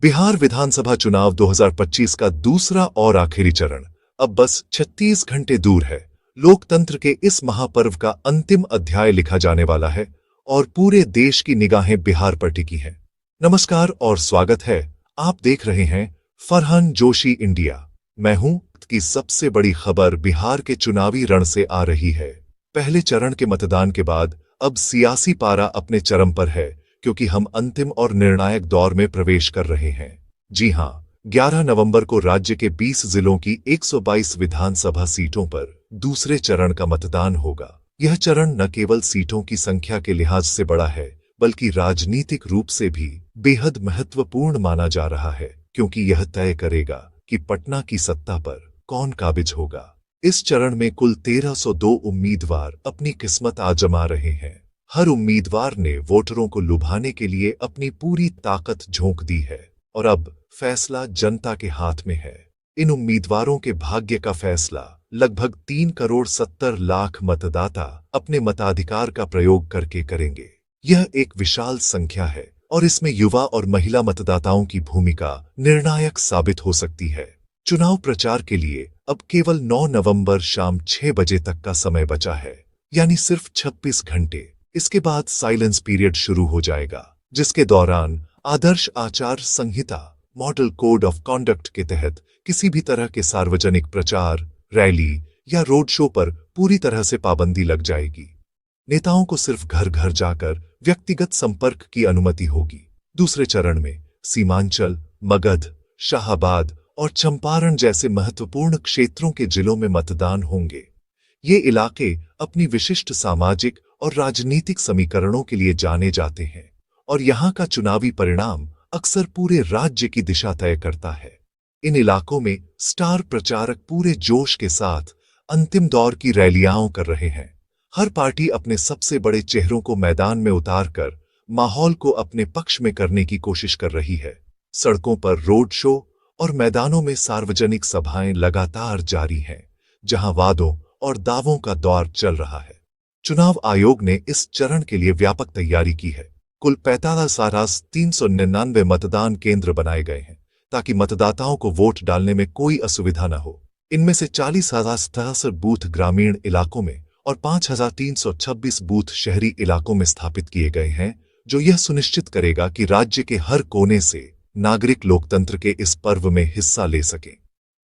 बिहार विधानसभा चुनाव 2025 का दूसरा और आखिरी चरण अब बस 36 घंटे दूर है। लोकतंत्र के इस महापर्व का अंतिम अध्याय लिखा जाने वाला है और पूरे देश की निगाहें बिहार पर टिकी हैं। नमस्कार और स्वागत है। आप देख रहे हैं फरहान जोशी इंडिया। मैं हूं की सबसे बड़ी खबर बिहार के चुनावी रण से आ रही है। पहले चरण के मतदान के बाद अब सियासी पारा अपने चरम पर है, क्योंकि हम अंतिम और निर्णायक दौर में प्रवेश कर रहे हैं। जी हां, 11 नवंबर को राज्य के 20 जिलों की 122 विधानसभा सीटों पर दूसरे चरण का मतदान होगा। यह चरण न केवल सीटों की संख्या के लिहाज से बड़ा है, बल्कि राजनीतिक रूप से भी बेहद महत्वपूर्ण माना जा रहा है, क्योंकि यह तय करेगा कि पटना की सत्ता पर कौन काबिज होगा। इस चरण में कुल 1302 उम्मीदवार अपनी किस्मत आजमा रहे हैं। हर उम्मीदवार ने वोटरों को लुभाने के लिए अपनी पूरी ताकत झोंक दी है और अब फैसला जनता के हाथ में है। इन उम्मीदवारों के भाग्य का फैसला लगभग 3 करोड़ 70 लाख मतदाता अपने मताधिकार का प्रयोग करके करेंगे। यह एक विशाल संख्या है और इसमें युवा और महिला मतदाताओं की भूमिका निर्णायक साबित हो सकती है। चुनाव प्रचार के लिए अब केवल 9 नवंबर शाम 6 बजे तक का समय बचा है, यानी सिर्फ 26 घंटे। इसके बाद साइलेंस पीरियड शुरू हो जाएगा, जिसके दौरान आदर्श आचार संहिता मॉडल कोड ऑफ कॉन्डक्ट के तहत किसी भी तरह के सार्वजनिक प्रचार, रैली या रोड शो पर पूरी तरह से पाबंदी लग जाएगी। नेताओं को सिर्फ घर घर जाकर व्यक्तिगत संपर्क की अनुमति होगी। दूसरे चरण में सीमांचल, मगध, शाहाबाद और चंपारण जैसे महत्वपूर्ण क्षेत्रों के जिलों में मतदान होंगे। ये इलाके अपनी विशिष्ट सामाजिक और राजनीतिक समीकरणों के लिए जाने जाते हैं और यहाँ का चुनावी परिणाम अक्सर पूरे राज्य की दिशा तय करता है। इन इलाकों में स्टार प्रचारक पूरे जोश के साथ अंतिम दौर की रैलियां कर रहे हैं। हर पार्टी अपने सबसे बड़े चेहरों को मैदान में उतारकर माहौल को अपने पक्ष में करने की कोशिश कर रही है। सड़कों पर रोड शो और मैदानों में सार्वजनिक सभाएं लगातार जारी हैं, जहां वादों और दावों का दौर चल रहा है। चुनाव आयोग ने इस चरण के लिए व्यापक तैयारी की है। कुल 45,399 मतदान केंद्र बनाए गए हैं, ताकि मतदाताओं को वोट डालने में कोई असुविधा न हो। इनमें से 40,067 बूथ ग्रामीण इलाकों में और 5,326 बूथ शहरी इलाकों में स्थापित किए गए हैं, जो यह सुनिश्चित करेगा कि राज्य के हर कोने से नागरिक लोकतंत्र के इस पर्व में हिस्सा ले सकें।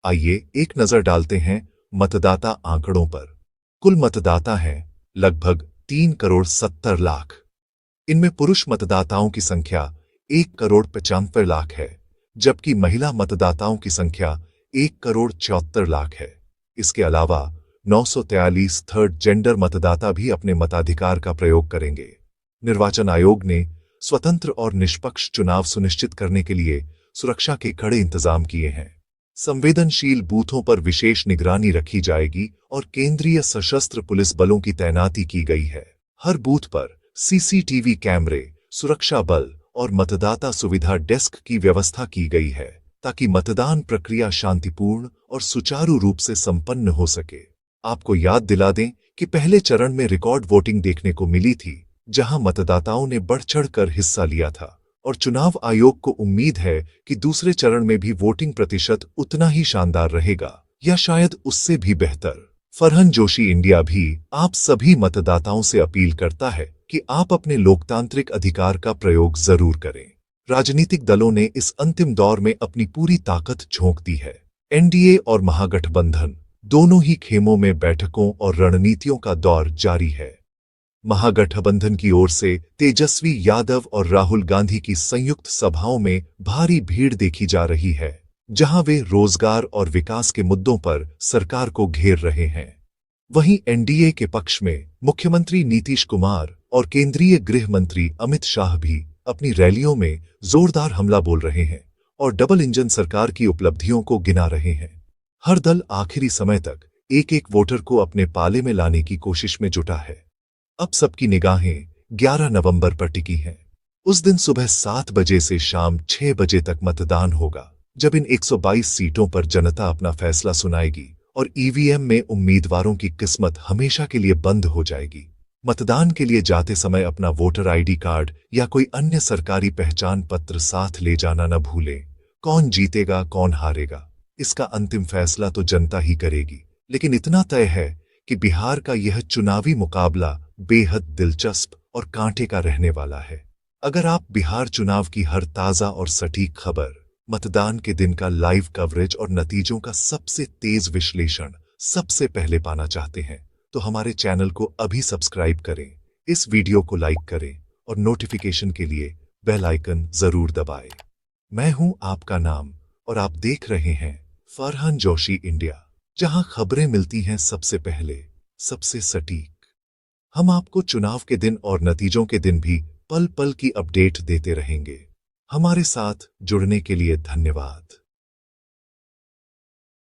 आइए एक नजर डालते हैं मतदाता आंकड़ों पर। कुल मतदाता हैं लगभग 3 करोड़ 70 लाख। इनमें पुरुष मतदाताओं की संख्या 1 करोड़ 95 लाख है, जबकि महिला मतदाताओं की संख्या 1 करोड़ 74 लाख है। इसके अलावा 943 थर्ड जेंडर मतदाता भी अपने मताधिकार का प्रयोग करेंगे। निर्वाचन आयोग ने स्वतंत्र और निष्पक्ष चुनाव सुनिश्चित करने के लिए सुरक्षा के कड़े इंतजाम किए हैं। संवेदनशील बूथों पर विशेष निगरानी रखी जाएगी और केंद्रीय सशस्त्र पुलिस बलों की तैनाती की गई है। हर बूथ पर सीसीटीवी कैमरे, सुरक्षा बल और मतदाता सुविधा डेस्क की व्यवस्था की गई है, ताकि मतदान प्रक्रिया शांतिपूर्ण और सुचारू रूप से संपन्न हो सके। आपको याद दिला दें कि पहले चरण में रिकॉर्ड वोटिंग देखने को मिली थी, जहां मतदाताओं ने बढ़ चढ़कर हिस्सा लिया था, और चुनाव आयोग को उम्मीद है कि दूसरे चरण में भी वोटिंग प्रतिशत उतना ही शानदार रहेगा या शायद उससे भी बेहतर। फरहान जोशी इंडिया भी आप सभी मतदाताओं से अपील करता है कि आप अपने लोकतांत्रिक अधिकार का प्रयोग जरूर करें। राजनीतिक दलों ने इस अंतिम दौर में अपनी पूरी ताकत झोंक दी है। एनडीए और महागठबंधन दोनों ही खेमों में बैठकों और रणनीतियों का दौर जारी है। महागठबंधन की ओर से तेजस्वी यादव और राहुल गांधी की संयुक्त सभाओं में भारी भीड़ देखी जा रही है, जहां वे रोजगार और विकास के मुद्दों पर सरकार को घेर रहे हैं। वहीं एनडीए के पक्ष में मुख्यमंत्री नीतीश कुमार और केंद्रीय गृह मंत्री अमित शाह भी अपनी रैलियों में जोरदार हमला बोल रहे हैं और डबल इंजन सरकार की उपलब्धियों को गिना रहे हैं। हर दल आखिरी समय तक एक एक वोटर को अपने पाले में लाने की कोशिश में जुटा है। अब सबकी निगाहें 11 नवंबर पर टिकी हैं। उस दिन सुबह 7 बजे से शाम 6 बजे तक मतदान होगा, जब इन 122 सीटों पर जनता अपना फैसला सुनाएगी और ईवीएम में उम्मीदवारों की किस्मत हमेशा के लिए बंद हो जाएगी। मतदान के लिए जाते समय अपना वोटर आईडी कार्ड या कोई अन्य सरकारी पहचान पत्र साथ ले जाना न भूलें। कौन जीतेगा कौन हारेगा इसका अंतिम फैसला तो जनता ही करेगी, लेकिन इतना तय है कि बिहार का यह चुनावी मुकाबला बेहद दिलचस्प और कांटे का रहने वाला है। अगर आप बिहार चुनाव की हर ताजा और सटीक खबर, मतदान के दिन का लाइव कवरेज और नतीजों का सबसे तेज विश्लेषण सबसे पहले पाना चाहते हैं तो हमारे चैनल को अभी सब्सक्राइब करें, इस वीडियो को लाइक करें और नोटिफिकेशन के लिए बेल आइकन जरूर दबाएं। मैं हूं आपका नाम और आप देख रहे हैं फरहान जोशी इंडिया, जहां खबरें मिलती हैं सबसे पहले, सबसे सटीक। हम आपको चुनाव के दिन और नतीजों के दिन भी पल पल की अपडेट देते रहेंगे। हमारे साथ जुड़ने के लिए धन्यवाद।